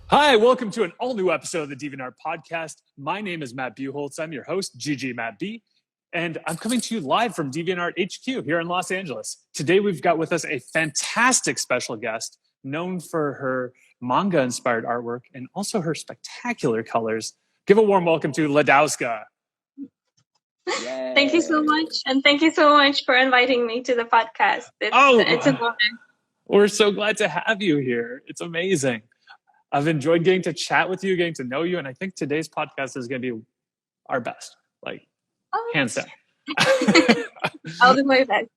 Hi, welcome to an all-new episode of the DeviantArt podcast. My name is Matt Buchholtz. I'm your host, ggMattB, and I'm coming to you live from DeviantArt HQ here in Los Angeles. Today, we've got with us a fantastic special guest known for her manga-inspired artwork and also her spectacular colors. Give a warm welcome to Ladowska. Thank you so much, and thank you so much for inviting me to the podcast. It's an honor. We're so glad to have you here. It's amazing. I've enjoyed getting to chat with you, getting to know you, and I think today's podcast is going to be our best, hands down. I'll do my best.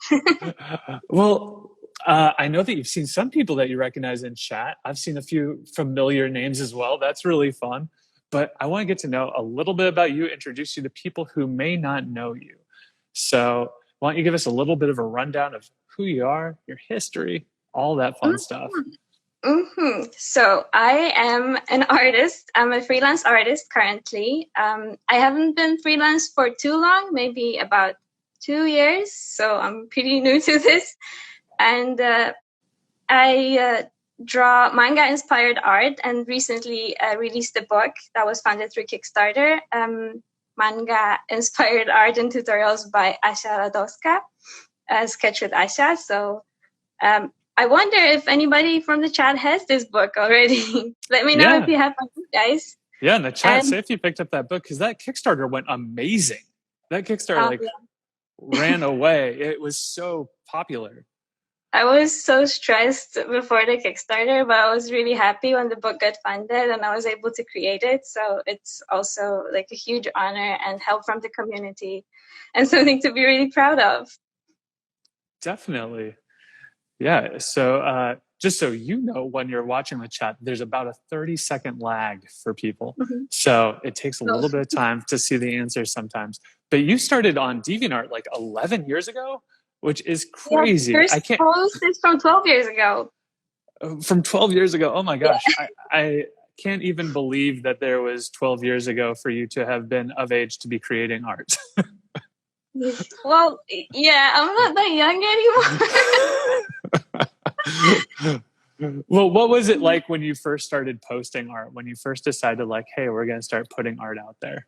Well, I know that you've seen some people that you recognize in chat. I've seen a few familiar names as well. That's really fun. But I want to get to know a little bit about you, introduce you to people who may not know you. So why don't you give us a little bit of a rundown of who you are, your history, all that fun stuff. So I am an artist. I'm a freelance artist currently. I haven't been freelance for too long, maybe about 2 years. So I'm pretty new to this. And I draw manga-inspired art, and recently released a book that was funded through Kickstarter, Manga-Inspired Art and Tutorials by Ladowska, Sketch with Asha. So I wonder if anybody from the chat has this book already. Let me know if you have one, guys. Yeah, in the chat, say if you picked up that book, because that Kickstarter went amazing. That Kickstarter ran away. It was so popular. I was so stressed before the Kickstarter, but I was really happy when the book got funded and I was able to create it. So it's also like a huge honor and help from the community and something to be really proud of. Definitely. Yeah. So just so you know, when you're watching the chat, there's about a 30-second lag for people. So it takes a little bit of time to see the answers sometimes. But you started on DeviantArt like 11 years ago, which is crazy. Yeah, first post is from 12 years ago. From 12 years ago? Oh my gosh. Yeah. I can't even believe that there was 12 years ago for you to have been of age to be creating art. Well, yeah, I'm not that young anymore. Well, what was it like when you first started posting art, when you first decided like, hey, we're going to start putting art out there?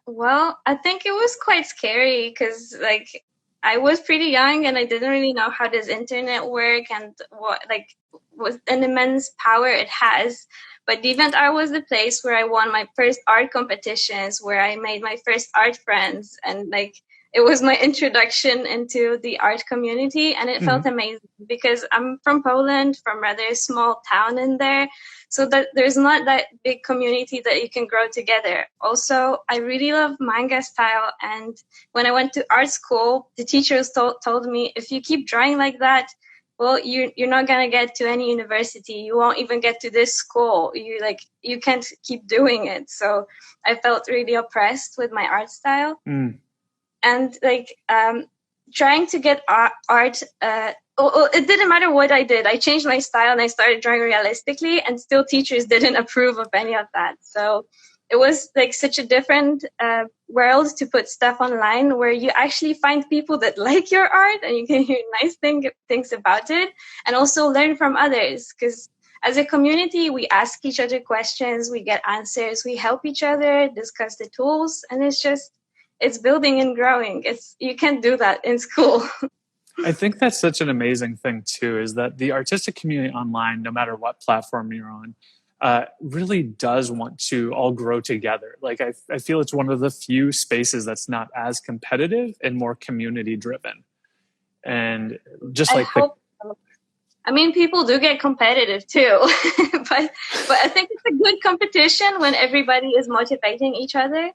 Well, I think it was quite scary because I was pretty young and I didn't really know how this internet worked and what an immense power it has. But DeviantArt was the place where I won my first art competitions, where I made my first art friends, and it was my introduction into the art community, and it felt amazing because I'm from Poland, from rather a small town in there, so that there's not that big community that you can grow together. Also, I really love manga style, and when I went to art school, the teachers told me, if you keep drawing like that, well, you're not gonna get to any university. You won't even get to this school. You can't keep doing it. So I felt really oppressed with my art style. And trying to get art, it didn't matter what I did. I changed my style and I started drawing realistically, and still teachers didn't approve of any of that. So it was such a different world to put stuff online where you actually find people that like your art and you can hear nice things about it and also learn from others. Because as a community, we ask each other questions, we get answers, we help each other, discuss the tools, and it's building and growing. You can't do that in school. I think that's such an amazing thing too, is that the artistic community online, no matter what platform you're on, really does want to all grow together. I feel it's one of the few spaces that's not as competitive and more community driven. And just I mean, people do get competitive too, but I think it's a good competition when everybody is motivating each other.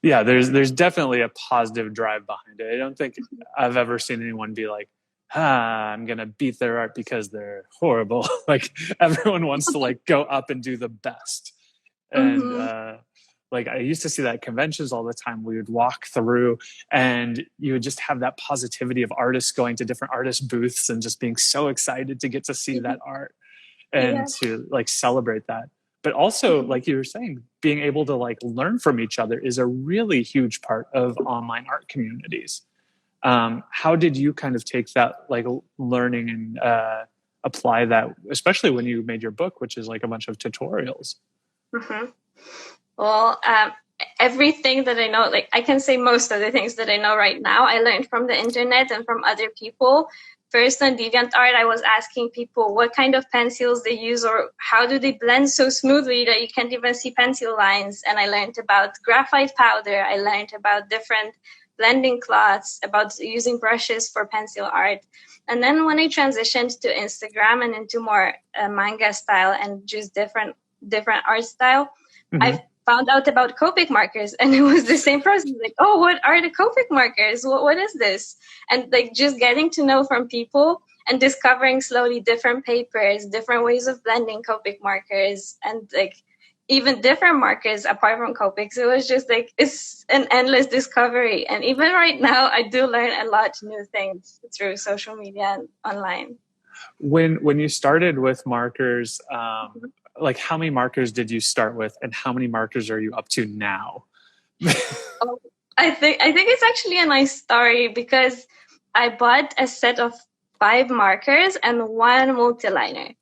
Yeah, there's definitely a positive drive behind it. I don't think I've ever seen anyone be like, I'm going to beat their art because they're horrible. Everyone wants to go up and do the best. And I used to see that at conventions all the time. We would walk through and you would just have that positivity of artists going to different artist booths and just being so excited to get to see that art and to celebrate that. But also, like you were saying, being able to learn from each other is a really huge part of online art communities. How did you kind of take that learning and apply that, especially when you made your book, which is like a bunch of tutorials? Mm-hmm. Well, everything that I know, like I can say most of the things that I know right now, I learned from the internet and from other people. First on DeviantArt, I was asking people what kind of pencils they use or how do they blend so smoothly that you can't even see pencil lines. And I learned about graphite powder. I learned about different blending cloths, about using brushes for pencil art. And then when I transitioned to Instagram and into more manga style and just different art style, I found out about Copic markers, and it was the same process. Like, oh, what are the Copic markers? What is this? And like just getting to know from people and discovering slowly different papers, different ways of blending Copic markers, and like even different markers apart from Copic. So it was just like, it's an endless discovery. And even right now, I do learn a lot of new things through social media and online. When you started with markers, like how many markers did you start with, and how many markers are you up to now? I think it's actually a nice story because I bought a set of 5 markers and 1 multiliner.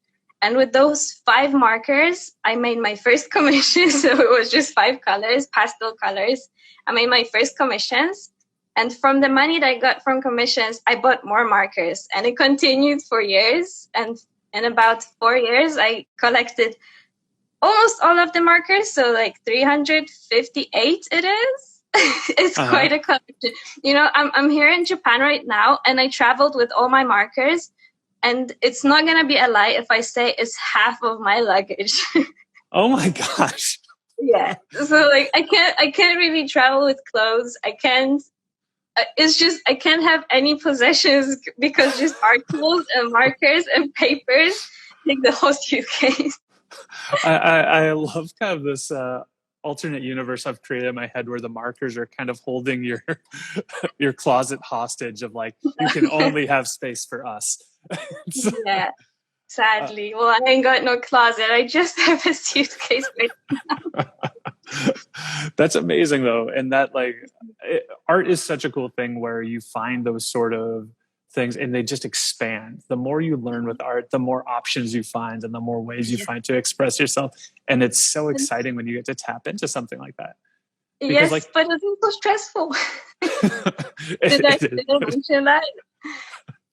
And with those 5 markers, I made my first commission. So it was just 5 colors, pastel colors. I made my first commissions. And from the money that I got from commissions, I bought more markers. And it continued for years. And in about 4 years, I collected almost all of the markers. So like 358 it is. It's quite a collection. You know, I'm here in Japan right now, and I traveled with all my markers. And it's not going to be a lie if I say it's half of my luggage. Oh my gosh. Yeah. So like I can't really travel with clothes. I can't have any possessions because just art tools and markers and papers take the whole suitcase. I love kind of this alternate universe I've created in my head where the markers are kind of holding your closet hostage of like, you can only have space for us. So, yeah, sadly. Well, I ain't got no closet. I just have a suitcase right now. That's amazing though. And that art is such a cool thing where you find those sort of things and they just expand. The more you learn with art, the more options you find and the more ways you find to express yourself. And it's so exciting when you get to tap into something like that. Because, yes, but it's so stressful. Did I mention that?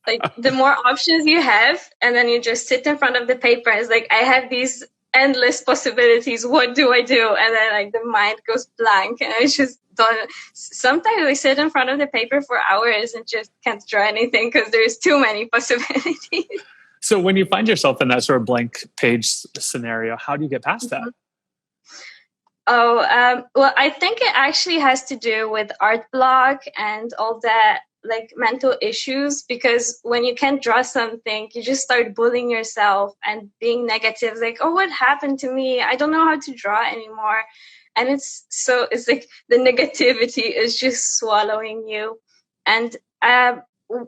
Like the more options you have, and then you just sit in front of the paper. It's like, I have these endless possibilities. What do I do? And then like the mind goes blank, and I just don't. Sometimes I sit in front of the paper for hours and just can't draw anything because there's too many possibilities. So when you find yourself in that sort of blank page scenario, how do you get past that? Well, I think it actually has to do with art block and all that, like mental issues, because when you can't draw something, you just start bullying yourself and being negative, like, oh, what happened to me? I don't know how to draw anymore. And it's like the negativity is just swallowing you. And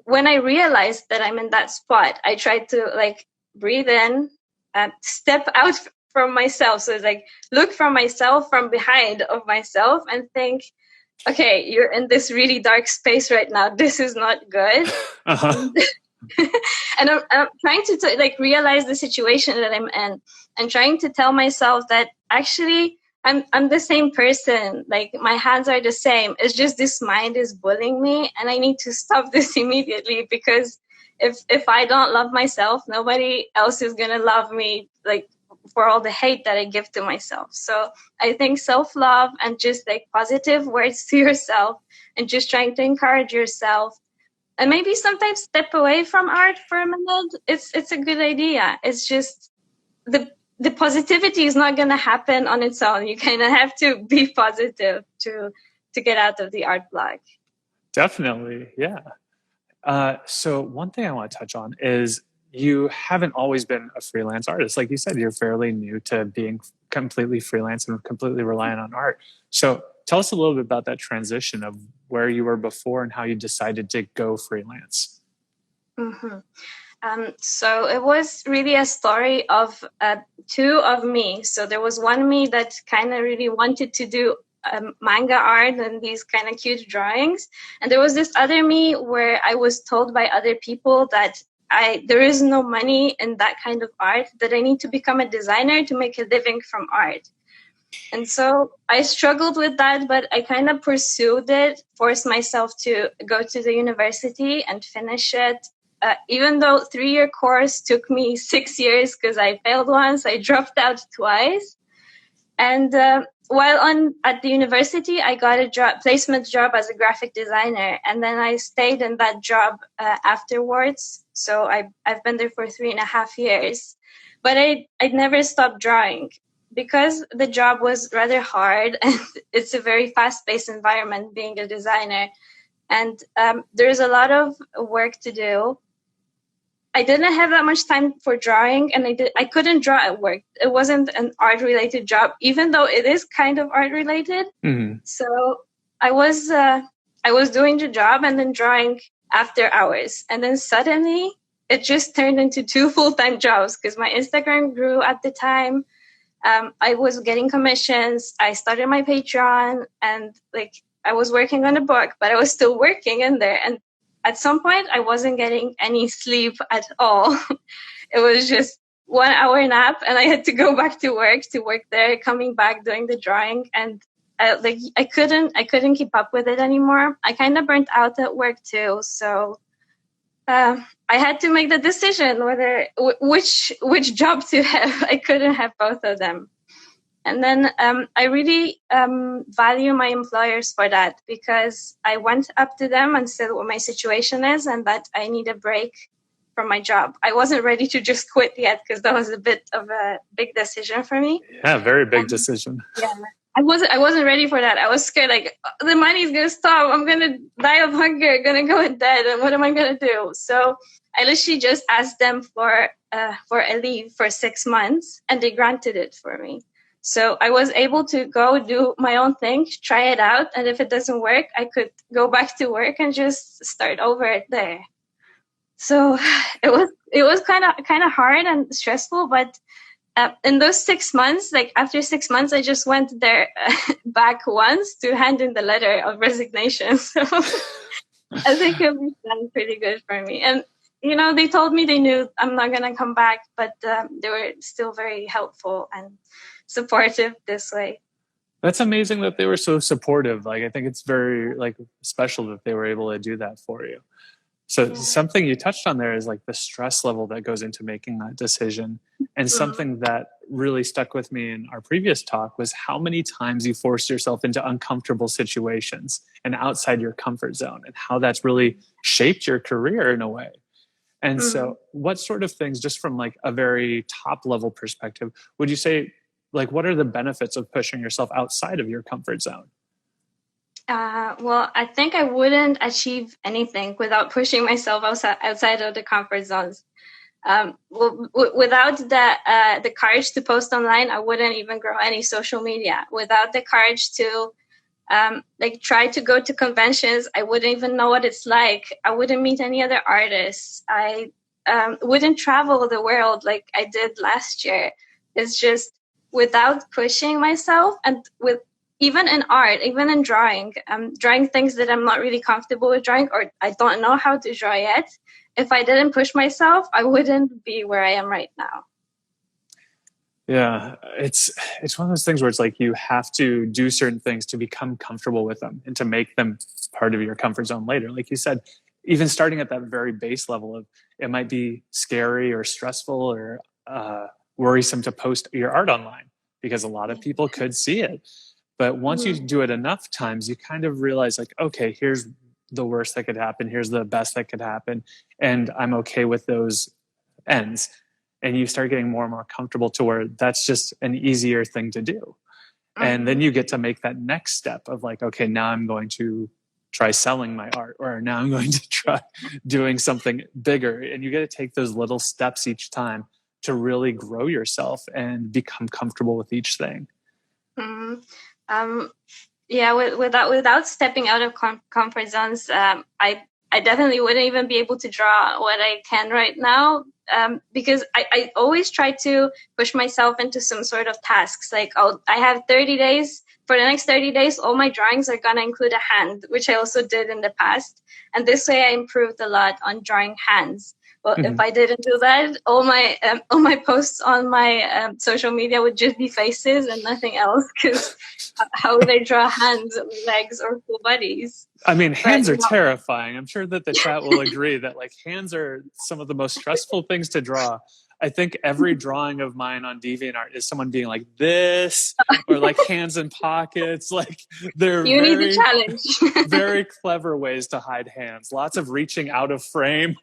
when I realized that I'm in that spot, I tried to like breathe in and step out from myself. So it's like, look from myself, from behind of myself, and think, okay, you're in this really dark space right now. This is not good. And I'm trying to like realize the situation that I'm in, and trying to tell myself that actually I'm the same person. Like my hands are the same. It's just this mind is bullying me, and I need to stop this immediately, because if I don't love myself, nobody else is gonna love me, like for all the hate that I give to myself. So I think self-love and just like positive words to yourself and just trying to encourage yourself, and maybe sometimes step away from art for a minute. It's a good idea. It's just the positivity is not going to happen on its own. You kind of have to be positive to get out of the art block. Definitely. Yeah. So one thing I want to touch on is you haven't always been a freelance artist. Like you said, you're fairly new to being completely freelance and completely reliant on art. So tell us a little bit about that transition of where you were before and how you decided to go freelance. Mm-hmm. So it was really a story of 2 of me. So there was one me that kind of really wanted to do manga art and these kind of cute drawings. And there was this other me where I was told by other people that there is no money in that kind of art, that I need to become a designer to make a living from art. And so I struggled with that, but I kind of pursued it, forced myself to go to the university and finish it. Even though 3-year course took me 6 years because I failed once, I dropped out twice. And while at the university, I got a placement job as a graphic designer. And then I stayed in that job afterwards. So I've been there for 3.5 years. But I'd never stopped drawing because the job was rather hard. And it's a very fast-paced environment being a designer. And there's a lot of work to do. I didn't have that much time for drawing, and I couldn't draw at work. It wasn't an art-related job, even though it is kind of art-related. Mm-hmm. So I was doing the job and then drawing after hours, and then suddenly it just turned into 2 full-time jobs because my Instagram grew at the time. I was getting commissions. I started my Patreon, and I was working on a book, but I was still working in there. And at some point, I wasn't getting any sleep at all. It was just 1 hour nap, and I had to go back to work there, coming back, doing the drawing. And I couldn't keep up with it anymore. I kind of burnt out at work too. So I had to make the decision whether which job to have. I couldn't have both of them. And then I really value my employers for that, because I went up to them and said what my situation is and that I need a break from my job. I wasn't ready to just quit yet because that was a bit of a big decision for me. Yeah, very big decision. Yeah, I wasn't ready for that. I was scared, the money's going to stop. I'm going to die of hunger, going to go dead. And what am I going to do? So I literally just asked them for a leave for 6 months, and they granted it for me. So I was able to go do my own thing, try it out. And if it doesn't work, I could go back to work and just start over there. So it was kind of hard and stressful. But in those 6 months, after 6 months, I just went there back once to hand in the letter of resignation. So I think it was done pretty good for me. And, they told me they knew I'm not going to come back, but they were still very helpful and supportive this way. That's amazing that they were so supportive. I think it's very special that they were able to do that for you. So something you touched on there is the stress level that goes into making that decision. And something that really stuck with me in our previous talk was how many times you forced yourself into uncomfortable situations and outside your comfort zone, and how that's really shaped your career in a way. And so what sort of things, just from a very top level perspective, would you say, what are the benefits of pushing yourself outside of your comfort zone? Well, I think I wouldn't achieve anything without pushing myself outside of the comfort zones. Without the courage to post online, I wouldn't even grow any social media. Without the courage to try to go to conventions, I wouldn't even know what it's like. I wouldn't meet any other artists. I wouldn't travel the world like I did last year. It's just without pushing myself, and with even in art, even in drawing things that I'm not really comfortable with drawing, or I don't know how to draw yet. If I didn't push myself, I wouldn't be where I am right now. Yeah, it's one of those things where it's you have to do certain things to become comfortable with them and to make them part of your comfort zone later. Like you said, even starting at that very base level of, it might be scary or stressful or worrisome to post your art online because a lot of people could see it. But once you do it enough times, you kind of realize okay, here's the worst that could happen. Here's the best that could happen. And I'm okay with those ends. And you start getting more and more comfortable to where that's just an easier thing to do. And then you get to make that next step of okay, now I'm going to try selling my art, or now I'm going to try doing something bigger. And you get to take those little steps each time to really grow yourself and become comfortable with each thing. Without stepping out of comfort zones, I definitely wouldn't even be able to draw what I can right now, because I always try to push myself into some sort of tasks. I have 30 days. For the next 30 days, all my drawings are going to include a hand, which I also did in the past. And this way I improved a lot on drawing hands. Well, if I didn't do that, all my posts on my social media would just be faces and nothing else. Because how would I draw hands, legs, or full bodies? I mean, hands are terrifying. I'm sure that the chat will agree that like hands are some of the most stressful things to draw. I think every drawing of mine on DeviantArt is someone being like this, or like hands in pockets. Like they're need the challenge. Very clever ways to hide hands. Lots of reaching out of frame.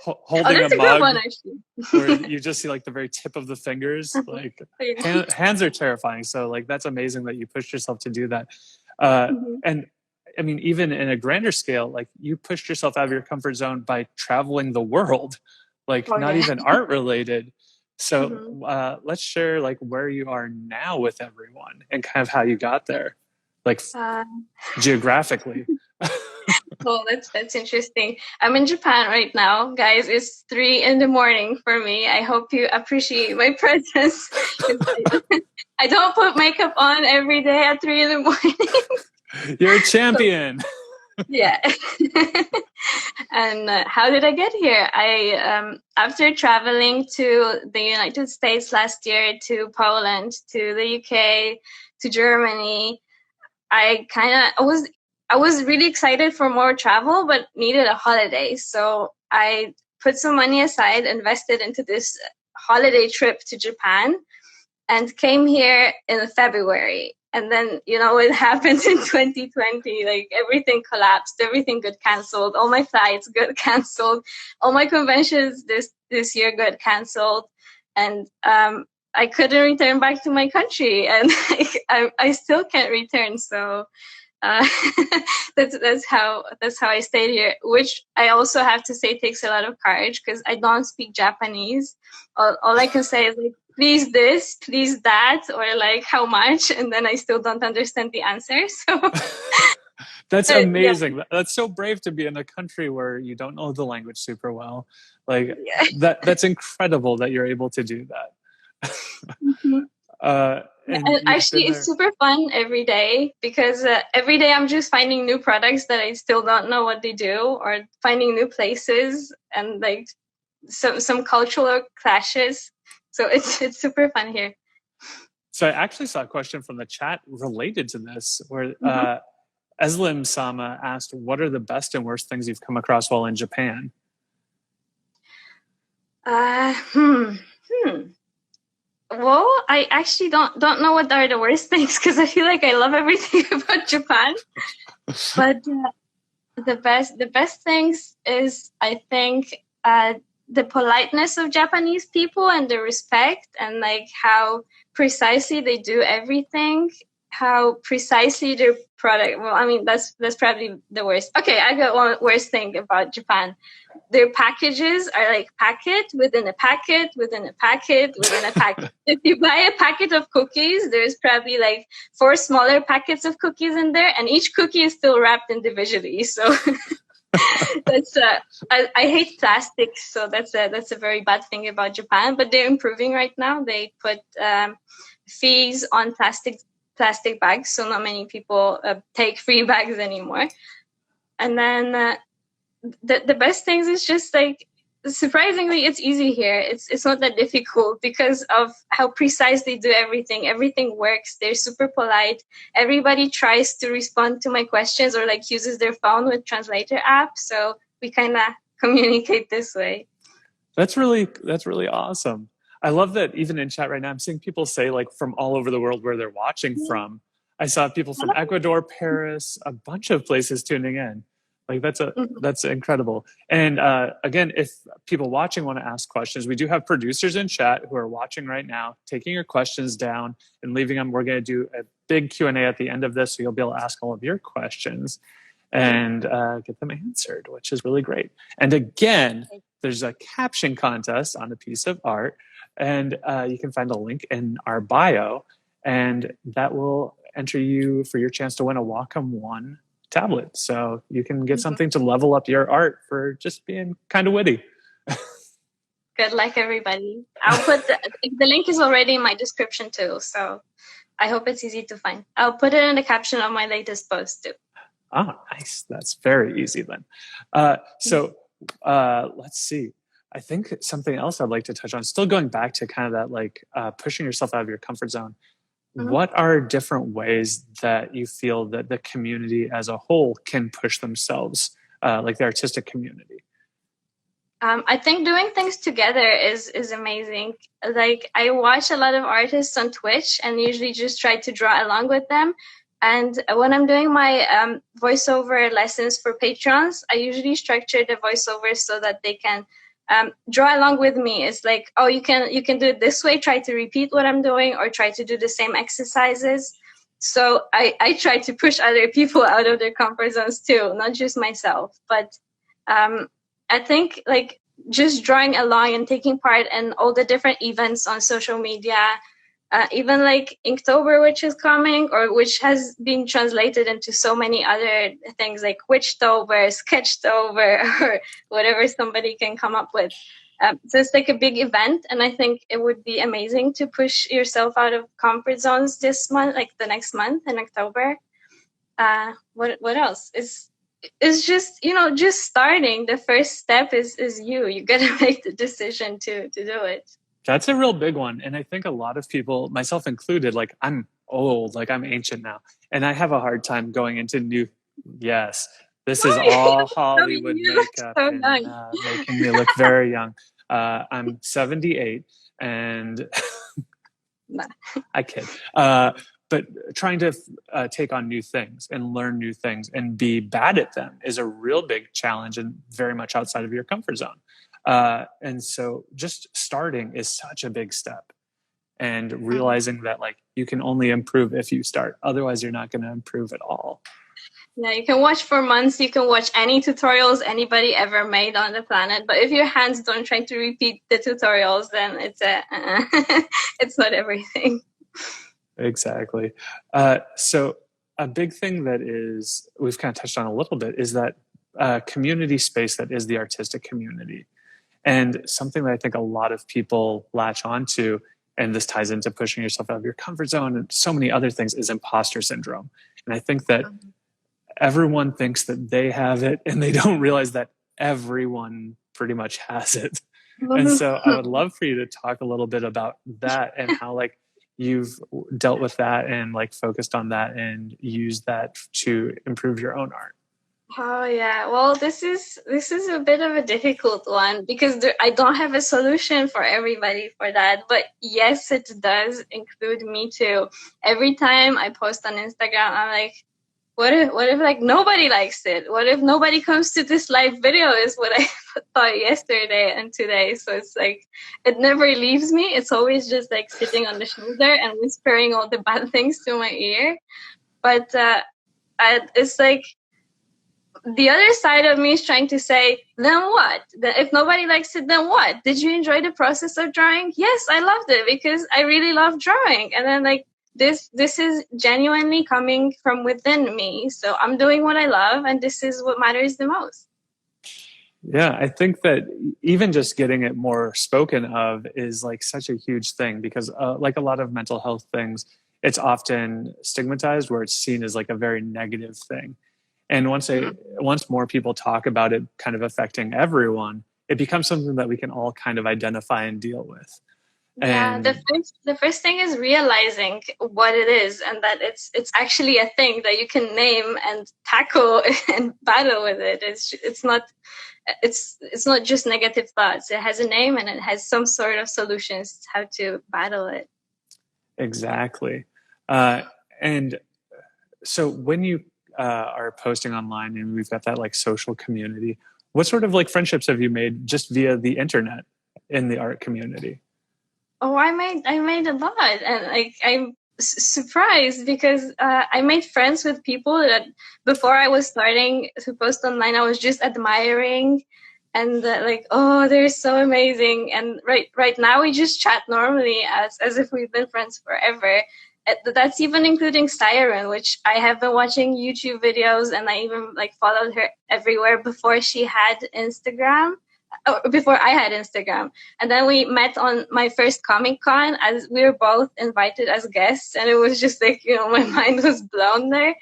Holding that's a mug, good one, actually. where you just see like the very tip of the fingers. Like hands are terrifying. So like that's amazing that you pushed yourself to do that. And I mean, even in a grander scale, like you pushed yourself out of your comfort zone by traveling the world, like not even art related. So let's share like where you are now with everyone and kind of how you got there, like geographically. Oh, that's interesting. I'm in Japan right now, guys. It's 3 a.m. for me. I hope you appreciate my presence. I don't put makeup on every day at 3 a.m. You're a champion. Yeah. And how did I get here? I after traveling to the United States last year, to Poland, to the UK, to Germany, I was really excited for more travel, but needed a holiday. So I put some money aside, invested into this holiday trip to Japan, and came here in February. And then, what happened in 2020, like everything collapsed, everything got canceled, all my flights got canceled, all my conventions this year got canceled. And I couldn't return back to my country, and I still can't return. So that's how I stayed here, which I also have to say takes a lot of courage, because I don't speak Japanese. All I can say is like, please this, please that, or like how much, and then I still don't understand the answer. So that's amazing. Yeah. That's so brave to be in a country where you don't know the language super well. Like that's incredible that you're able to do that. And actually, it's super fun every day, because every day I'm just finding new products that I still don't know what they do, or finding new places and like some cultural clashes. So it's super fun here. So I actually saw a question from the chat related to this, where Eslim Sama asked, "What are the best and worst things you've come across while in Japan?" Well, I actually don't know what are the worst things, because I feel like I love everything about Japan. But the best things is, I think, the politeness of Japanese people, and the respect, and like how precisely they do everything, how precisely their product. Well, I mean, that's probably the worst. Okay, I got one worst thing about Japan. Their packages are like packet within a packet within a packet within a packet. If you buy a packet of cookies, there's probably like 4 smaller packets of cookies in there, and each cookie is still wrapped individually. So that's I hate plastics, so that's a very bad thing about Japan. But they're improving right now. They put fees on plastic bags, so not many people take free bags anymore. And then the best things is just like, surprisingly, it's easy here. It's not that difficult because of how precise they do everything. Everything works. They're super polite. Everybody tries to respond to my questions, or like uses their phone with translator app. So we kind of communicate this way. That's really awesome. I love that even in chat right now, I'm seeing people say like from all over the world where they're watching from. I saw people from Ecuador, Paris, a bunch of places tuning in. Like that's incredible. And again, if people watching want to ask questions, we do have producers in chat who are watching right now, taking your questions down and leaving them. We're going to do a big Q&A at the end of this, so you'll be able to ask all of your questions and get them answered, which is really great. And again, there's a caption contest on a piece of art, and you can find a link in our bio, and that will enter you for your chance to win a Wacom One tablet. So you can get something to level up your art for just being kind of witty. Good luck, everybody. I'll put the link is already in my description too, so I hope it's easy to find. I'll put it in the caption of my latest post too. Ah, nice. That's very easy then. So Let's see. I think something else I'd like to touch on, still going back to kind of that, like pushing yourself out of your comfort zone. What are different ways that you feel that the community as a whole can push themselves, like the artistic community? I think doing things together is amazing. Like, I watch a lot of artists on Twitch and usually just try to draw along with them. And when I'm doing my voiceover lessons for patrons, I usually structure the voiceovers so that they can draw along with me. It's like, oh, you can do it this way, try to repeat what I'm doing, or try to do the same exercises. So I try to push other people out of their comfort zones too, not just myself. But I think, like, just drawing along and taking part in all the different events on social media, even like Inktober, which is coming, or which has been translated into so many other things like Witchtober, Sketchtober, or whatever somebody can come up with. So it's like a big event, and I think it would be amazing to push yourself out of comfort zones this month, like the next month in October. What else? It's just, just starting. The first step is you. You got to make the decision to do it. That's a real big one. And I think a lot of people, myself included, like, I'm old, like I'm ancient now. And I have a hard time going into new, yes, this is all Hollywood makeup and making me look very young. I'm 78 and I kid. But trying to take on new things and learn new things and be bad at them is a real big challenge and very much outside of your comfort zone. And so just starting is such a big step, and realizing that, like, you can only improve if you start. Otherwise, you're not going to improve at all. Yeah, you can watch for months. You can watch any tutorials anybody ever made on the planet. But if your hands don't try to repeat the tutorials, then it's not everything. Exactly. So a big thing that we've kind of touched on a little bit is that community space that is the artistic community. And something that I think a lot of people latch onto, and this ties into pushing yourself out of your comfort zone and so many other things, is imposter syndrome. And I think that everyone thinks that they have it, and they don't realize that everyone pretty much has it. And so I would love for you to talk a little bit about that and how, like, you've dealt with that and, like, focused on that and used that to improve your own art. Oh yeah, well, this is a bit of a difficult one because I don't have a solution for everybody for that. But yes, it does include me too. Every time I post on Instagram, I'm like, what if like nobody likes it? What if nobody comes to this live video? Is what I thought yesterday and today. So it's like, it never leaves me. It's always just like sitting on the shoulder and whispering all the bad things to my ear. But it's like, the other side of me is trying to say, then what? If nobody likes it, then what? Did you enjoy the process of drawing? Yes, I loved it because I really love drawing. And then, like, this is genuinely coming from within me. So I'm doing what I love, and this is what matters the most. Yeah, I think that even just getting it more spoken of is, like, such a huge thing because like a lot of mental health things, it's often stigmatized where it's seen as like a very negative thing. And once more people talk about it kind of affecting everyone, it becomes something that we can all kind of identify and deal with. And the first thing is realizing what it is, and that it's actually a thing that you can name and tackle and battle with it. It's not just negative thoughts. It has a name and it has some sort of solutions to how to battle it. Exactly. And so when you are posting online and we've got that, like, social community, what sort of, like, friendships have you made just via the internet in the art community? Oh, I made a lot, and, like, I'm surprised because I made friends with people that before I was starting to post online, I was just admiring, and like, oh, they're so amazing. And right now we just chat normally as if we've been friends forever. That's even including Siren, which I have been watching YouTube videos, and I even, like, followed her everywhere before she had Instagram. Before I had Instagram. And then we met on my first Comic-Con as we were both invited as guests. And it was just like, my mind was blown there.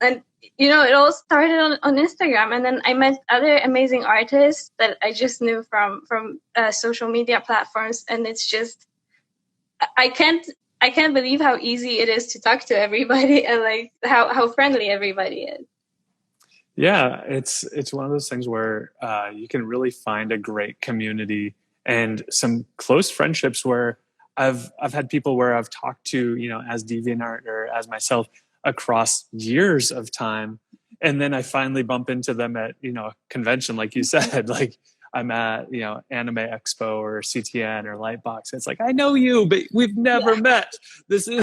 And it all started on Instagram, and then I met other amazing artists that I just knew from social media platforms, and it's just I can't believe how easy it is to talk to everybody and like how friendly everybody is. Yeah, it's one of those things where you can really find a great community and some close friendships where I've had people where I've talked to, as DeviantArt or as myself across years of time. And then I finally bump into them at, a convention, like you said, like I'm at, Anime Expo or CTN or Lightbox. It's like, I know you, but we've never met. This is...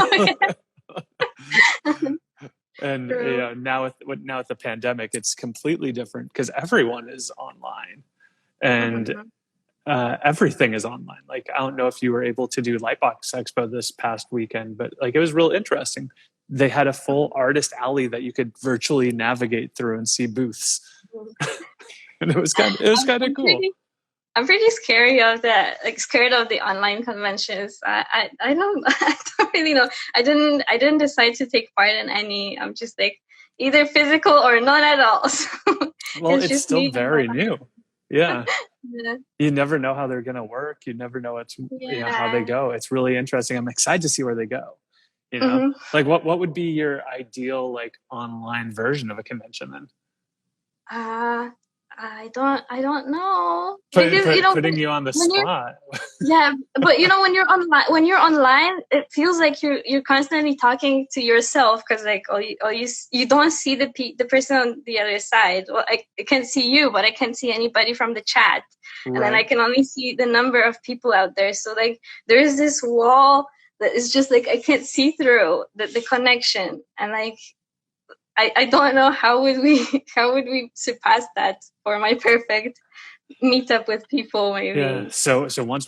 And now with the pandemic, it's completely different because everyone is online, and everything is online. Like, I don't know if you were able to do Lightbox Expo this past weekend, but like it was real interesting. They had a full artist alley that you could virtually navigate through and see booths, and it was kind of cool. I'm pretty scared of the online conventions. I don't really know. I didn't decide to take part in any. I'm just like either physical or not at all. So well, it's still very new. Yeah. Yeah. You never know how they're gonna work. You never know how they go. It's really interesting. I'm excited to see where they go. Like what would be your ideal like online version of a convention then? I don't know. Putting you on the spot. Yeah, but when you're online, it feels like you're constantly talking to yourself because like you don't see the person on the other side. Well, I can see you, but I can't see anybody from the chat, right. And then I can only see the number of people out there. So like there's this wall that is just like I can't see through the connection, and like. I don't know how would we surpass that for my perfect meetup with people maybe. Yeah. So once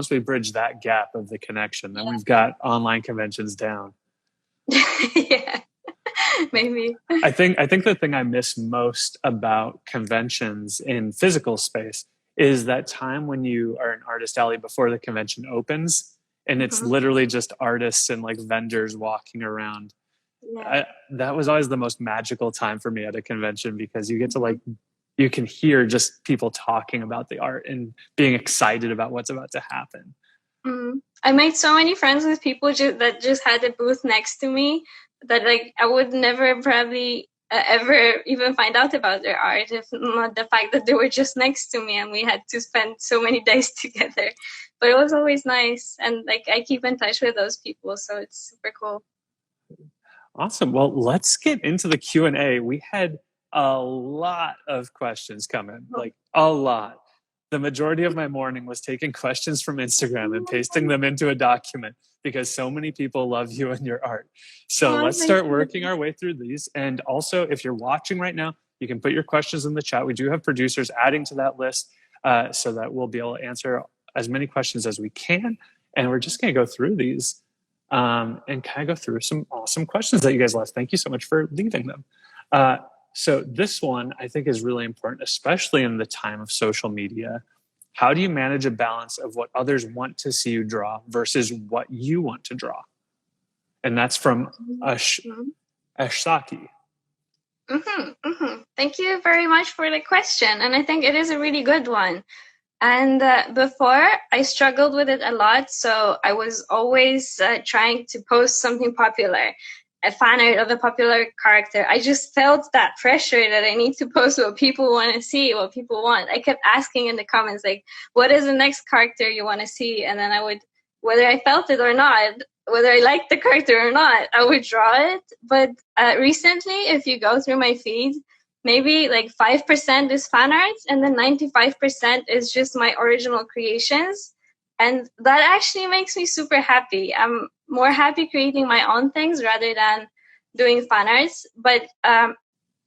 we bridge that gap of the connection, then we've got online conventions down. Yeah. Maybe. I think the thing I miss most about conventions in physical space is that time when you are in Artist Alley before the convention opens and it's literally just artists and like vendors walking around. Yeah. That was always the most magical time for me at a convention because you get to you can hear just people talking about the art and being excited about what's about to happen. I made so many friends with people that just had a booth next to me that like I would never probably ever even find out about their art if not the fact that they were just next to me and we had to spend so many days together. But it was always nice, and like I keep in touch with those people, so it's super cool. Awesome. Well, let's get into the Q&A. We had a lot of questions come in, like a lot. The majority of my morning was taking questions from Instagram and pasting them into a document because so many people love you and your art. So let's start working our way through these. And also, if you're watching right now, you can put your questions in the chat. We do have producers adding to that list so that we'll be able to answer as many questions as we can. And we're just going to go through these. And kind of go through some awesome questions that you guys left. Thank you so much for leaving them. So this one I think is really important, especially in the time of social media. How do you manage a balance of what others want to see you draw versus what you want to draw? And that's from Ashsaki. Thank you very much for the question. And I think it is a really good one. And before, I struggled with it a lot. So I was always trying to post something popular, a fan art of a popular character. I just felt that pressure that I need to post what people want to see, what people want. I kept asking in the comments, like, what is the next character you want to see? And then I would, whether I felt it or not, whether I liked the character or not, I would draw it. But recently, if you go through my feed, maybe like 5% is fan art and then 95% is just my original creations. And that actually makes me super happy. I'm more happy creating my own things rather than doing fan arts. But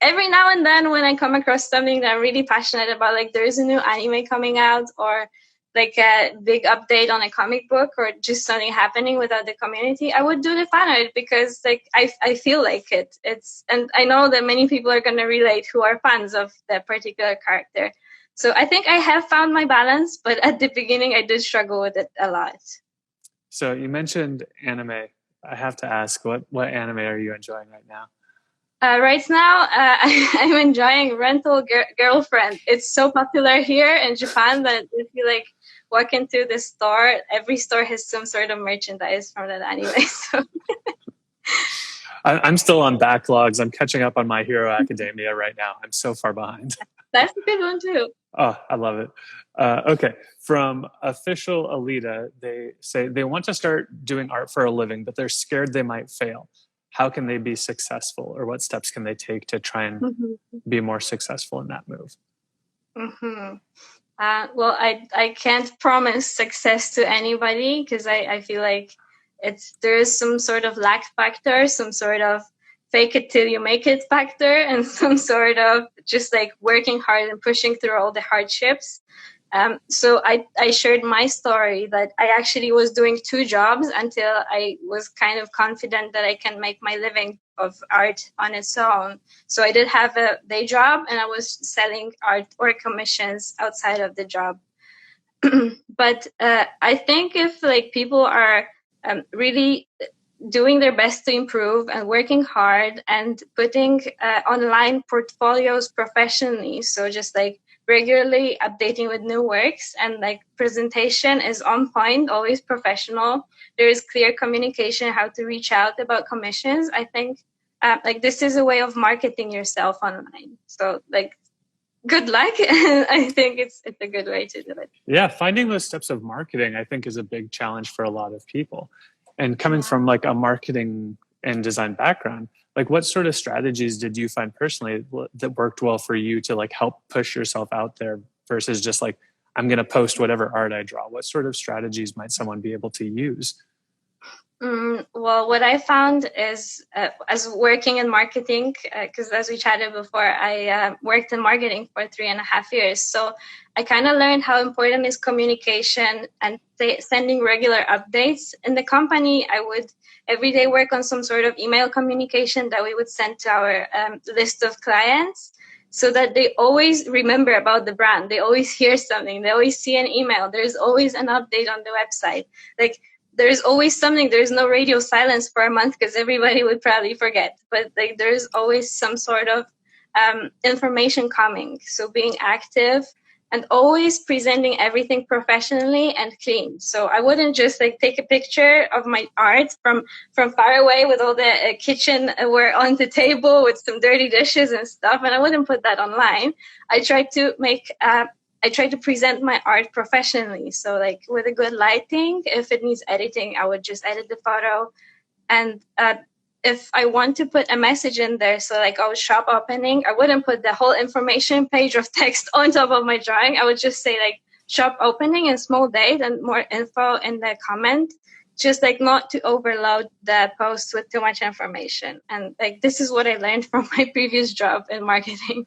every now and then when I come across something that I'm really passionate about, like there's a new anime coming out or like a big update on a comic book or just something happening without the community, I would do the fan art because like I feel like it. And I know that many people are going to relate who are fans of that particular character. So I think I have found my balance, but at the beginning I did struggle with it a lot. So you mentioned anime. I have to ask, what anime are you enjoying right now? Right now, I'm enjoying Rental Girlfriend. It's so popular here in Japan that if you like walk into the store, every store has some sort of merchandise from that anime. So I'm still on backlogs. I'm catching up on My Hero Academia right now. I'm so far behind. that's a good one too. Oh, I love it. Okay. From Official Alita, they say they want to start doing art for a living, but they're scared they might fail. How can they be successful, or what steps can they take to try and be more successful in that move? Well, I can't promise success to anybody because I feel like there is some sort of lack factor, some sort of fake it till you make it factor, and some sort of just like working hard and pushing through all the hardships. So I shared my story that I actually was doing 2 jobs until I was kind of confident that I can make my living of art on its own. So I did have a day job and I was selling art or commissions outside of the job. But I think if like people are really doing their best to improve and working hard and putting online portfolios professionally, so just like regularly updating with new works and like presentation is on point, always professional. There is clear communication how to reach out about commissions. I think like this is a way of marketing yourself online. So like good luck. I think it's a good way to do it. Yeah, finding those steps of marketing, I think, is a big challenge for a lot of people. And coming from like a marketing and design background, like what sort of strategies did you find personally that worked well for you to like help push yourself out there versus just like, I'm going to post whatever art I draw? What sort of strategies might someone be able to use? Well, what I found is as working in marketing, because as we chatted before, I worked in marketing for 3.5 years. So I kind of learned how important is communication and sending regular updates. In the company, I would every day work on some sort of email communication that we would send to our list of clients so that they always remember about the brand. They always hear something. They always see an email. There's always an update on the website. Like, there's always something. There's no radio silence for a month because everybody would probably forget. But like, there's always some sort of information coming. So being active and always presenting everything professionally and clean. So I wouldn't just like take a picture of my art from far away with all the kitchenware on the table with some dirty dishes and stuff, and I wouldn't put that online. I try to present my art professionally. So like with a good lighting, if it needs editing, I would just edit the photo. And if I want to put a message in there, so like shop opening, I wouldn't put the whole information page of text on top of my drawing. I would just say like shop opening and small date and more info in the comment, just like not to overload the post with too much information. And like, this is what I learned from my previous job in marketing.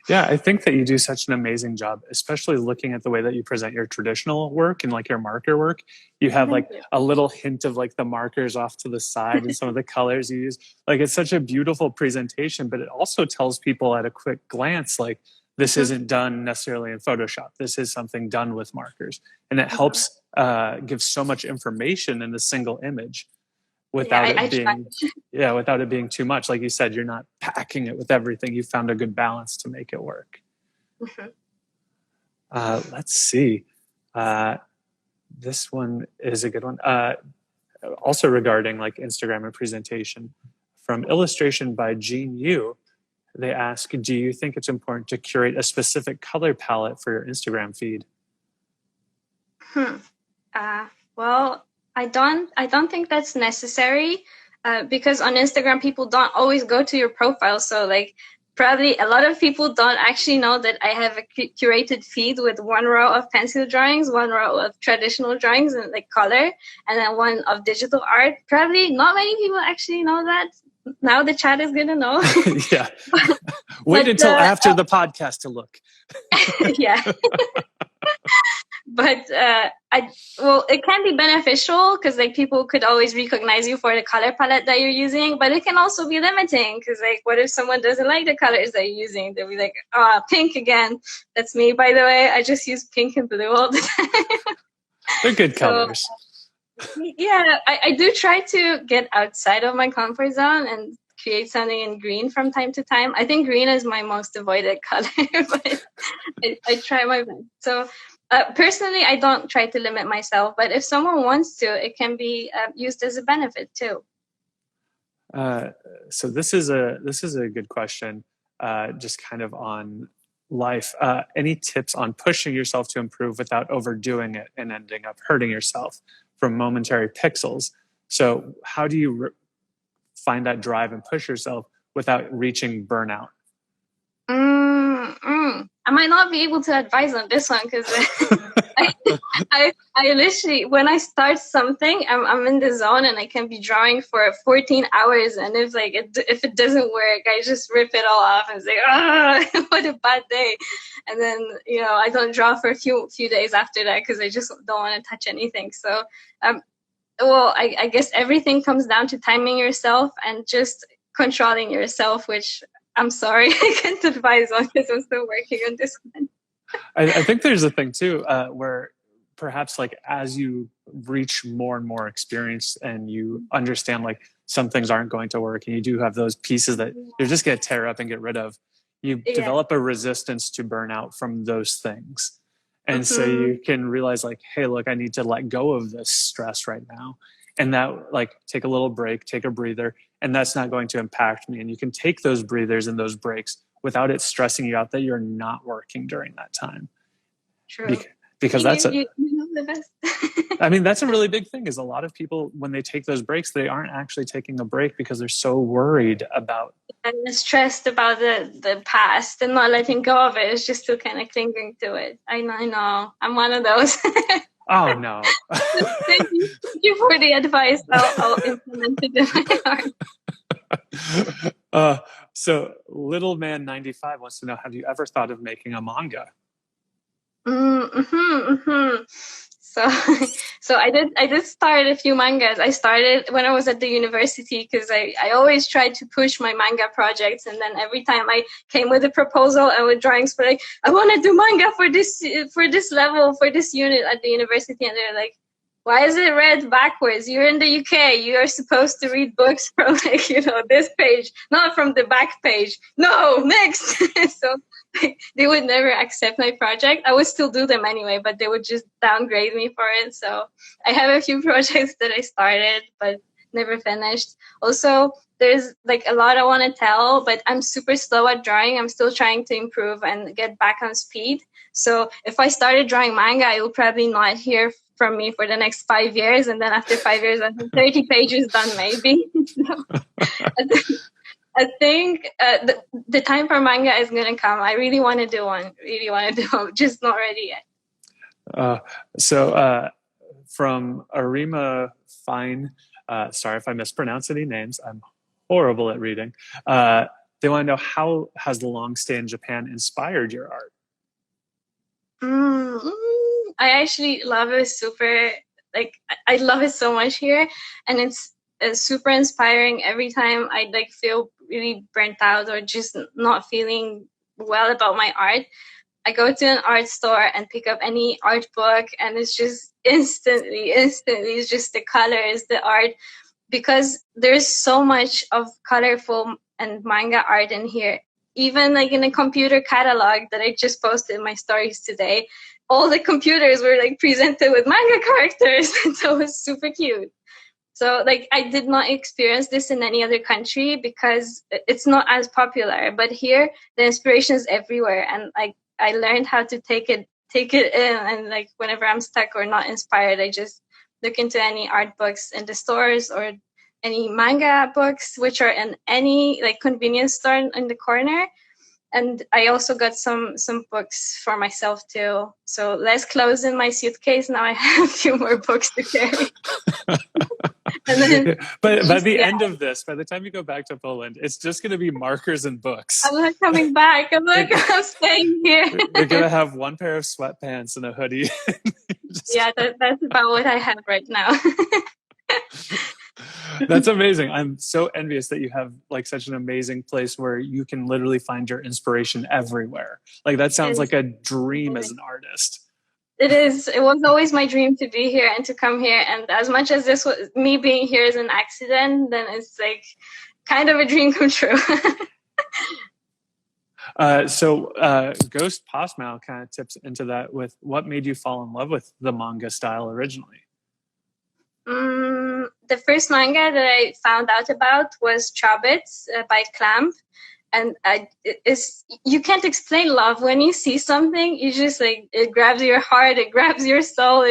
Yeah, I think that you do such an amazing job, especially looking at the way that you present your traditional work and like your marker work. You have like a little hint of like the markers off to the side and some of the colors you use. Like, it's such a beautiful presentation, but it also tells people at a quick glance, like, this isn't done necessarily in Photoshop. This is something done with markers. And it helps give so much information in a single image. Without it being too much. Like you said, you're not packing it with everything. You found a good balance to make it work. Let's see. This one is a good one. Also regarding like Instagram and presentation, from Illustration by Jean Yu, they ask, do you think it's important to curate a specific color palette for your Instagram feed? Well, I don't think that's necessary because on Instagram, people don't always go to your profile. So like probably a lot of people don't actually know that I have a curated feed with one row of pencil drawings, one row of traditional drawings and like color, and then one of digital art. Probably not many people actually know that. Now the chat is going to know. Yeah. Wait until after the podcast to look. Yeah. But it can be beneficial because like people could always recognize you for the color palette that you're using, but it can also be limiting because like what if someone doesn't like the colors that you're using? They'll be like, pink again. That's me, by the way. I just use pink and blue all the time. They're good colors. Yeah, I do try to get outside of my comfort zone and create something in green from time to time. I think green is my most avoided color, but I try my best. So personally, I don't try to limit myself, but if someone wants to, it can be used as a benefit too. So this is a good question, just kind of on life. Any tips on pushing yourself to improve without overdoing it and ending up hurting yourself from momentary pixels? So how do you find that drive and push yourself without reaching burnout? I might not be able to advise on this one because I literally, when I start something, I'm in the zone and I can be drawing for 14 hours. And if it doesn't work, I just rip it all off and say, what a bad day. And then, I don't draw for a few days after that because I just don't want to touch anything. So, I guess everything comes down to timing yourself and just controlling yourself, which I'm sorry, I can't advise on because I'm still working on this one. I think there's a thing too, where perhaps like as you reach more and more experience and you understand like some things aren't going to work and you do have those pieces that you're just going to tear up and get rid of, you develop a resistance to burnout from those things. And so you can realize like, hey, look, I need to let go of this stress right now. And that like take a little break, take a breather, and that's not going to impact me. And you can take those breathers and those breaks without it stressing you out that you're not working during that time. True. Because that's you know the best. I mean, that's a really big thing is a lot of people, when they take those breaks, they aren't actually taking a break because they're so worried about and stressed about the past and not letting go of it. It's just still kind of clinging to it. I know. I'm one of those. Oh, no. Thank you for the advice. I'll implement it in my art. So Little Man 95 wants to know, have you ever thought of making a manga? So I did start a few mangas. I started when I was at the university because I always tried to push my manga projects, and then every time I came with a proposal and with drawings for like, I want to do manga for this level, for this unit at the university, and they're like, why is it read backwards? You're in the UK. You are supposed to read books from like, this page, not from the back page. No, next. So they would never accept my project. I would still do them anyway, but they would just downgrade me for it. So I have a few projects that I started, but never finished. Also, there's like a lot I want to tell, but I'm super slow at drawing. I'm still trying to improve and get back on speed. So if I started drawing manga, you'll probably not hear from me for the next 5 years. And then after 5 years, I have 30 pages done, maybe. I think the time for manga is going to come. I really want to do one. Just not ready yet. So from Arima Fine, sorry if I mispronounce any names. I'm horrible at reading. They want to know, how has the long stay in Japan inspired your art? I actually love it super. Like, I love it so much here. And it's super inspiring every time I like feel really burnt out or just not feeling well about my art. I go to an art store and pick up any art book, and it's just instantly, it's just the colors, the art, because there's so much of colorful and manga art in here. Even like in a computer catalog that I just posted in my stories today, all the computers were like presented with manga characters. So it was super cute. So like I did not experience this in any other country because it's not as popular. But here the inspiration is everywhere, and like I learned how to take it in. And like whenever I'm stuck or not inspired, I just look into any art books in the stores or any manga books, which are in any like convenience store in the corner. And I also got some books for myself too. So less clothes in my suitcase. Now I have a few more books to carry. And then, but by the end of this, by the time you go back to Poland, it's just going to be markers and books. I'm not coming back. I'm staying here. You're going to have one pair of sweatpants and a hoodie. Yeah, that's about what I have right now. That's amazing. I'm so envious that you have like such an amazing place where you can literally find your inspiration everywhere. Like that sounds like a dream as an artist. It is. It was always my dream to be here and to come here. And as much as this was me being here is an accident, then it's like kind of a dream come true. Ghost Postmal kind of tips into that with what made you fall in love with the manga style originally? The first manga that I found out about was Chobits by Clamp. And you can't explain love. When you see something, you just like, it grabs your heart, it grabs your soul.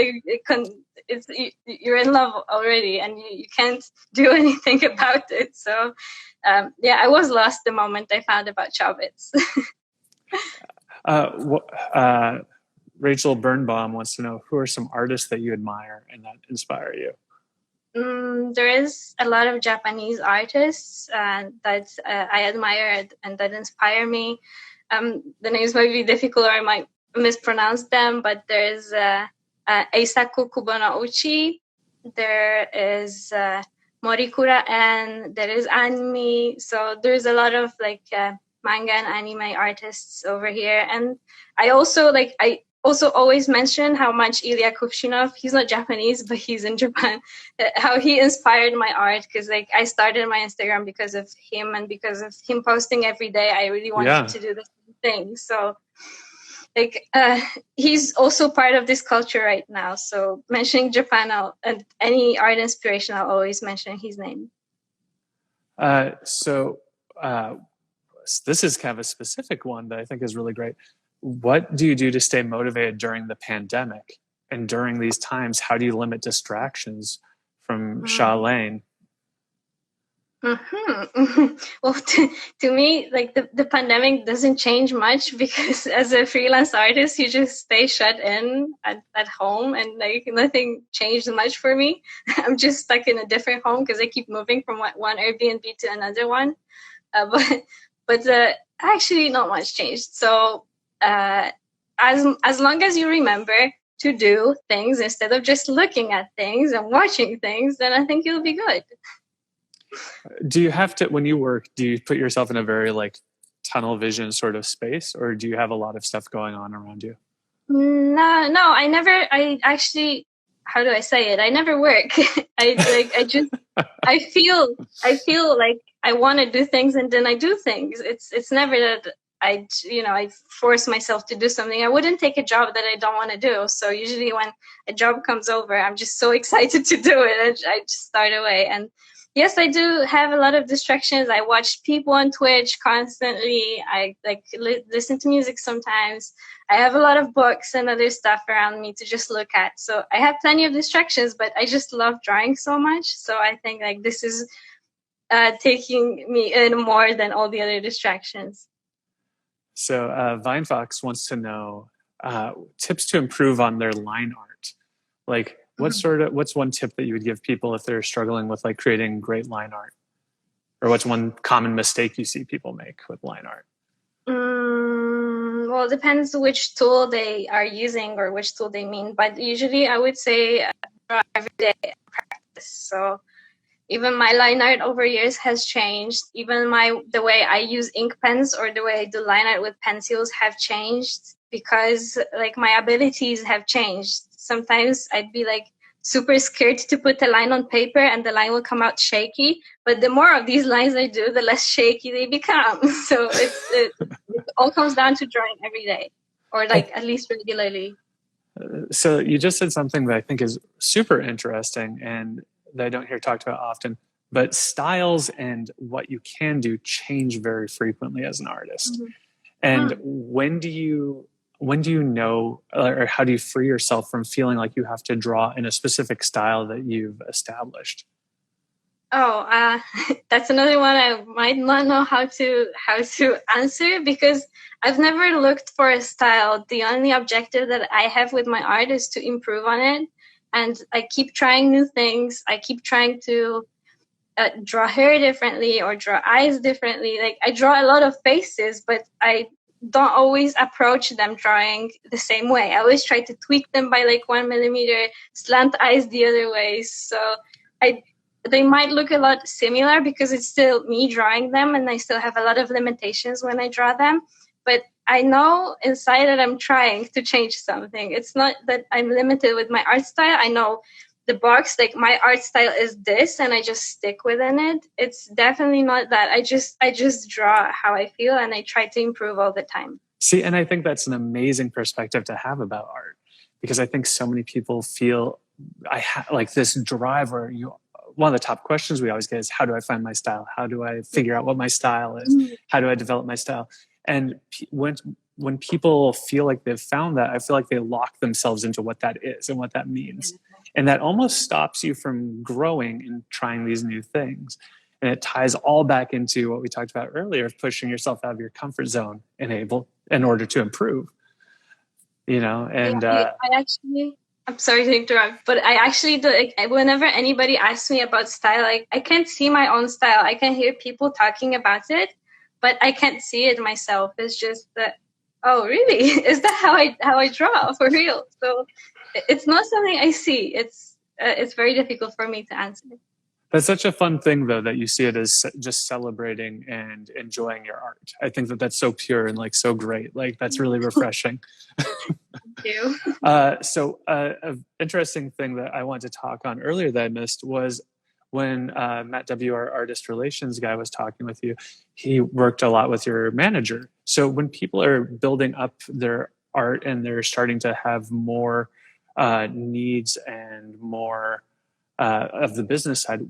You're in love already, and you can't do anything about it. So, I was lost the moment I found about Chobits. Rachel Birnbaum wants to know, who are some artists that you admire and that inspire you? There is a lot of Japanese artists that I admire and that inspire me. The names might be difficult or I might mispronounce them, but there's Eisaku Kubonouchi, there is Morikura, and there is Anime. So there's a lot of like manga and anime artists over here. And I also always mention how much Ilya Kuvshinov, he's not Japanese, but he's in Japan, how he inspired my art. Because like I started my Instagram because of him, and because of him posting every day, I really wanted to do the same thing. So like he's also part of this culture right now. So mentioning Japan and any art inspiration, I'll always mention his name. This is kind of a specific one that I think is really great. What do you do to stay motivated during the pandemic? And during these times, how do you limit distractions from Charlene? Well, to me, like the pandemic doesn't change much, because as a freelance artist, you just stay shut in at home, and like nothing changed much for me. I'm just stuck in a different home because I keep moving from one Airbnb to another one. But actually not much changed. So as long as you remember to do things instead of just looking at things and watching things, then I think you'll be good. Do you have to, when you work, do you put yourself in a very like tunnel vision sort of space, or do you have a lot of stuff going on around you? No, I actually, how do I say it? I never work. I feel like I want to do things, and then I do things. It's never that I force myself to do something. I wouldn't take a job that I don't want to do. So usually when a job comes over, I'm just so excited to do it. I just start away. And yes, I do have a lot of distractions. I watch people on Twitch constantly. I listen to music sometimes. I have a lot of books and other stuff around me to just look at. So I have plenty of distractions, but I just love drawing so much. So I think like this is taking me in more than all the other distractions. So VineFox wants to know tips to improve on their line art. Like what's one tip that you would give people if they're struggling with like creating great line art? Or what's one common mistake you see people make with line art? Well, it depends which tool they are using or which tool they mean. But usually I would say draw every day practice. So even my line art over years has changed. Even the way I use ink pens or the way I do line art with pencils have changed, because like my abilities have changed. Sometimes I'd be like super scared to put a line on paper and the line will come out shaky. But the more of these lines I do, the less shaky they become. So it all comes down to drawing every day, or like at least regularly. So you just said something that I think is super interesting and that I don't hear talked about often, but styles and what you can do change very frequently as an artist. Mm-hmm. And when do you know, or how do you free yourself from feeling like you have to draw in a specific style that you've established? That's another one I might not know how to answer, because I've never looked for a style. The only objective that I have with my art is to improve on it. And I keep trying new things. I keep trying to draw hair differently or draw eyes differently. Like I draw a lot of faces, but I don't always approach them drawing the same way. I always try to tweak them by like 1 millimeter, slant eyes the other way. So they might look a lot similar because it's still me drawing them, and I still have a lot of limitations when I draw them. But I know inside that I'm trying to change something. It's not that I'm limited with my art style. I know the box, like my art style is this and I just stick within it. It's definitely not that. I just draw how I feel and I try to improve all the time. See, and I think that's an amazing perspective to have about art, because I think so many people feel like this drive where one of the top questions we always get is, how do I find my style? How do I figure out what my style is? How do I develop my style? And when people feel like they've found that, I feel like they lock themselves into what that is and what that means. And that almost stops you from growing and trying these new things. And it ties all back into what we talked about earlier, of pushing yourself out of your comfort zone in order to improve. And I'm sorry to interrupt, but I actually do, like, whenever anybody asks me about style, like, I can't see my own style. I can hear people talking about it, but I can't see it myself. It's just that, oh, really? Is that how I draw for real? So it's not something I see. It's very difficult for me to answer. That's such a fun thing, though, that you see it as just celebrating and enjoying your art. I think that that's so pure and like so great. Like, that's really refreshing. Thank you. So an interesting thing that I wanted to talk on earlier that I missed was when mmattB, our artist relations guy, was talking with you. He worked a lot with your manager. So when people are building up their art and they're starting to have more needs and more of the business side,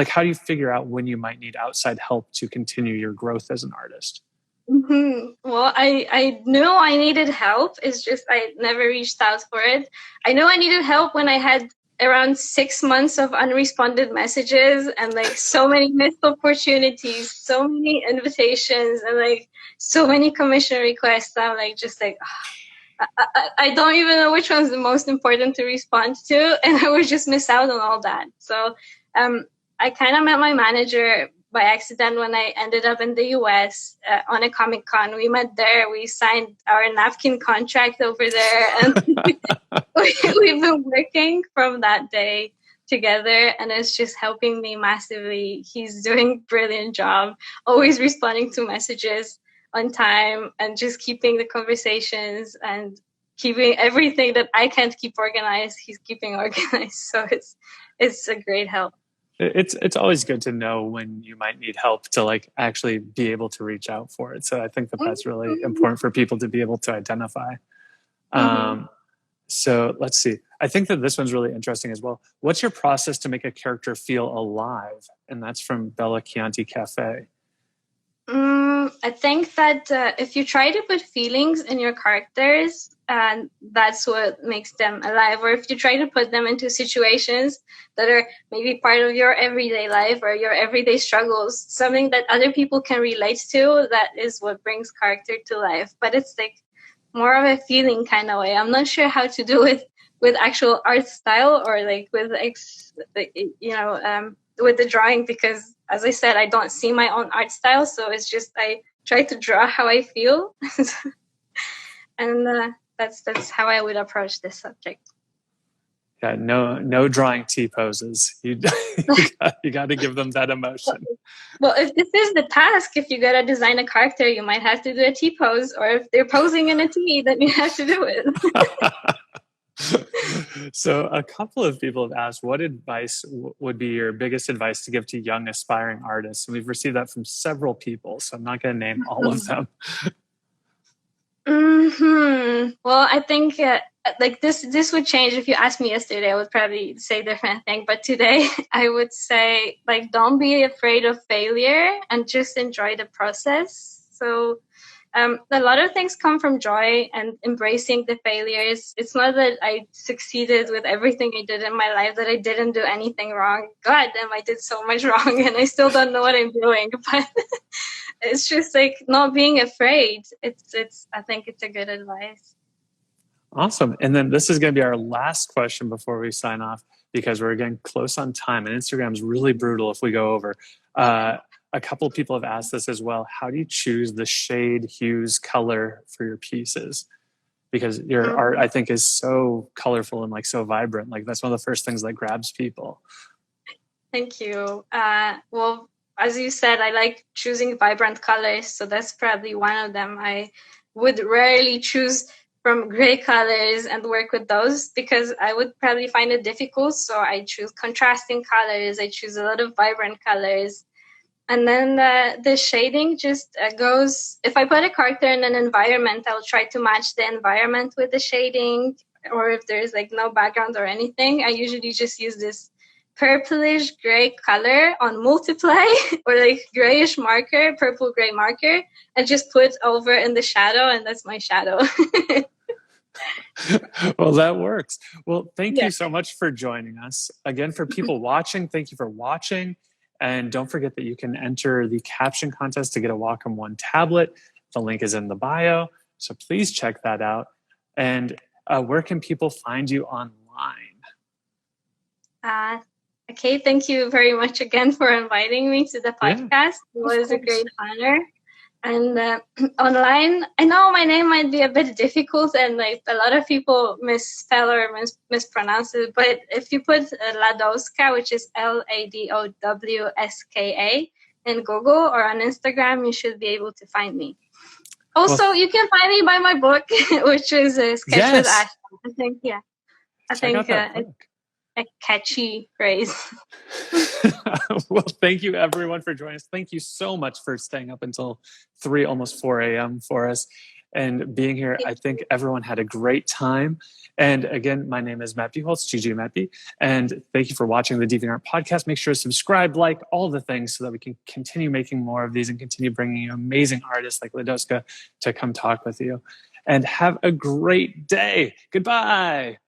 how do you figure out when you might need outside help to continue your growth as an artist? Mm-hmm. Well, I knew I needed help. It's just I never reached out for it. I know I needed help when I had around 6 months of unresponded messages and like so many missed opportunities, so many invitations, and like so many commission requests. I'm like, just like, I don't even know which one's the most important to respond to, and I would just miss out on all that. So I kind of met my manager by accident when I ended up in the US on a Comic-Con. We met there. We signed our napkin contract over there, and we've been working from that day together, and it's just helping me massively. He's doing a brilliant job, always responding to messages on time and just keeping the conversations and keeping everything that I can't keep organized, he's keeping organized. So it's a great help. It's always good to know when you might need help to like actually be able to reach out for it. So I think that that's really important for people to be able to identify. So let's see. I think that this one's really interesting as well. What's your process to make a character feel alive? And that's from Bella Chianti Cafe. I think that if you try to put feelings in your characters, that's what makes them alive. Or if you try to put them into situations that are maybe part of your everyday life or your everyday struggles, something that other people can relate to, that is what brings character to life. But it's like more of a feeling kind of way. I'm not sure how to do it with actual art style or like with with the drawing, because as I said, I don't see my own art style. So it's just, I try to draw how I feel. And that's how I would approach this subject. Yeah, no drawing T-poses. You got to give them that emotion. Well, if this is the task, if you got to design a character, you might have to do a T-pose. Or if they're posing in a T, then you have to do it. So a couple of people have asked, what advice would be your biggest advice to give to young aspiring artists? And we've received that from several people, so I'm not going to name all of them. Well, I think like this would change. If you asked me yesterday, I would probably say a different thing. But today, I would say, like, don't be afraid of failure and just enjoy the process. So a lot of things come from joy and embracing the failures. It's not that I succeeded with everything I did in my life, that I didn't do anything wrong. God damn, I did so much wrong and I still don't know what I'm doing. But it's just like not being afraid. I think it's a good advice. Awesome. And then this is going to be our last question before we sign off, because we're getting close on time and Instagram's really brutal if we go over. A couple of people have asked this as well. How do you choose the shade, hues, color for your pieces? Because your art, I think, is so colorful and like so vibrant. Like, that's one of the first things that grabs people. Thank you. Well, as you said, I like choosing vibrant colors. So that's probably one of them. I would rarely choose from gray colors and work with those, because I would probably find it difficult. So I choose contrasting colors. I choose a lot of vibrant colors. And then the shading just goes, if I put a character in an environment, I'll try to match the environment with the shading. Or if there's like no background or anything, I usually just use this purplish gray color on multiply or like grayish marker, purple gray marker, and just put over in the shadow, and that's my shadow. Well, that works. Well, thank you so much for joining us. Again, for people watching, thank you for watching. And don't forget that you can enter the caption contest to get a Wacom One tablet. The link is in the bio, so please check that out. And where can people find you online? Okay, thank you very much again for inviting me to the podcast. Yeah, it was a great honor. And online, I know my name might be a bit difficult and like a lot of people misspell or mispronounce it, but if you put Ladowska, which is Ladowska in Google or on Instagram, you should be able to find me. Also, you can find me by my book, which is Sketch with Ash. I think, a catchy phrase. Well, thank you everyone for joining us. Thank you so much for staying up until 3, almost 4 a.m. for us and being here. I think everyone had a great time. And again, my name is Matt Buchholtz, ggMattB. And thank you for watching the DeviantArt podcast. Make sure to subscribe, like, all the things so that we can continue making more of these and continue bringing you amazing artists like Ladowska to come talk with you. And have a great day. Goodbye.